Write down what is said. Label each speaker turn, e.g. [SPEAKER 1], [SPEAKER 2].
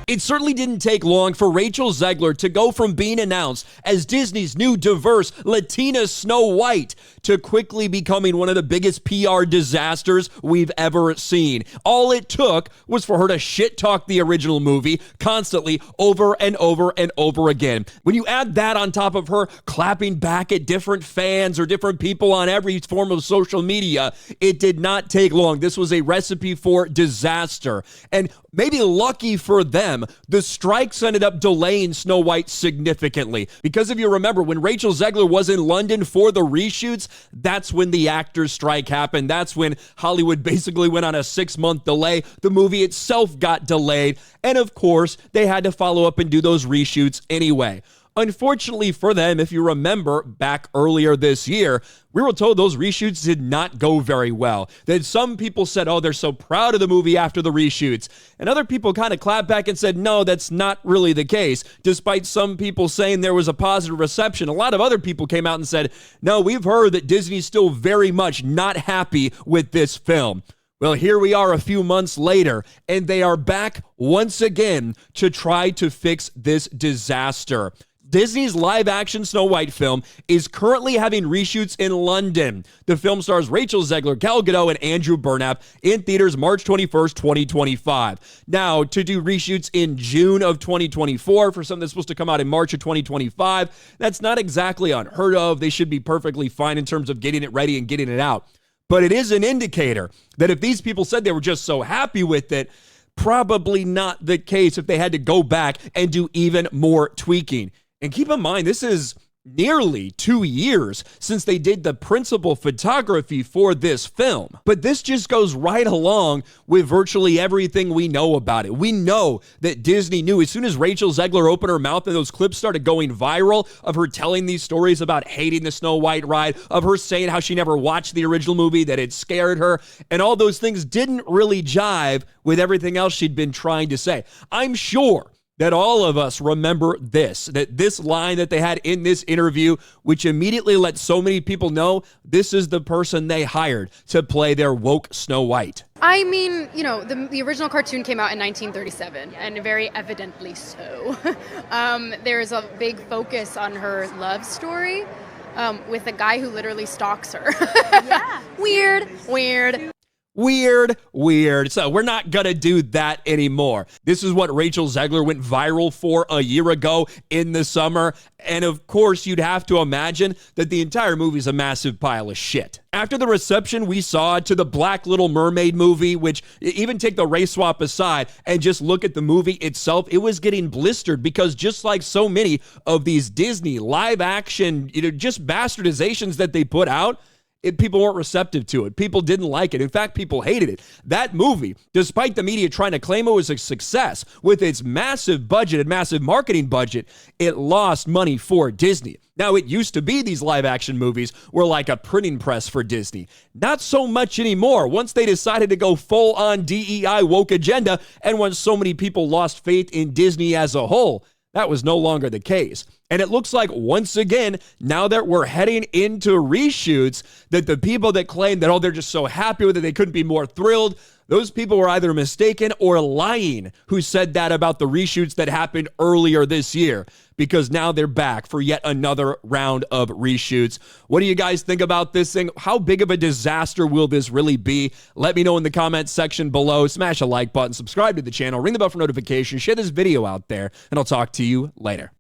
[SPEAKER 1] It certainly didn't take long for Rachel Zegler to go from being announced as Disney's new diverse Latina Snow White to quickly becoming one of the biggest PR disasters we've ever seen. All it took was for her to shit-talk the original movie constantly over and over and over again. When you add that on top of her clapping back at different fans or different people on every form of social media, it did not take long. This was a recipe for disaster. And maybe lucky for them, the strikes ended up delaying Snow White significantly. Because if you remember, when Rachel Zegler was in London for the reshoots, that's when the actors' strike happened. That's when Hollywood basically went on a 6-month delay. The movie itself got delayed. And of course, they had to follow up and do those reshoots anyway. Unfortunately for them, if you remember back earlier this year, we were told those reshoots did not go very well. That some people said, oh, they're so proud of the movie after the reshoots. And other people kind of clapped back and said, no, that's not really the case. Despite some people saying there was a positive reception, a lot of other people came out and said, no, we've heard that Disney's still very much not happy with this film. Well, here we are a few months later, and they are back once again to try to fix this disaster. Disney's live-action Snow White film is currently having reshoots in London. The film stars Rachel Zegler, Gal Gadot, and Andrew Burnap in theaters March 21st, 2025. Now, to do reshoots in June of 2024 for something that's supposed to come out in March of 2025, that's not exactly unheard of. They should be perfectly fine in terms of getting it ready and getting it out. But it is an indicator that if these people said they were just so happy with it, probably not the case if they had to go back and do even more tweaking. And keep in mind, this is nearly 2 years since they did the principal photography for this film. But this just goes right along with virtually everything we know about it. We know that Disney knew as soon as Rachel Zegler opened her mouth and those clips started going viral of her telling these stories about hating the Snow White ride, of her saying how she never watched the original movie, that it scared her, and all those things didn't really jive with everything else she'd been trying to say. I'm sure that all of us remember that this line that they had in this interview, which immediately let so many people know this is the person they hired to play their woke Snow White.
[SPEAKER 2] I mean, you know, the original cartoon came out in 1937, and very evidently so. There's a big focus on her love story with a guy who literally stalks her. Yeah. Weird. Weird. So we're not going to do that anymore. This is what Rachel Zegler went viral for a year ago in the summer. And of course, you'd have to imagine that the entire movie is a massive pile of shit. After the reception we saw to the Black Little Mermaid movie, which even take the race swap aside and just look at the movie itself, it was getting blistered because just like so many of these Disney live action, just bastardizations that they put out, people weren't receptive to it. People didn't like it. In fact, people hated it. That movie, despite the media trying to claim it was a success with its massive budget and massive marketing budget, it lost money for Disney. Now, it used to be these live-action movies were like a printing press for Disney. Not so much anymore. Once they decided to go full-on DEI woke agenda, and once so many people lost faith in Disney as a whole, that was no longer the case. And it looks like, once again, now that we're heading into reshoots, that the people that claim that, oh, they're just so happy with it, they couldn't be more thrilled, those people were either mistaken or lying who said that about the reshoots that happened earlier this year, because now they're back for yet another round of reshoots. What do you guys think about this thing? How big of a disaster will this really be? Let me know in the comments section below. Smash a like button, subscribe to the channel, ring the bell for notifications, share this video out there, and I'll talk to you later.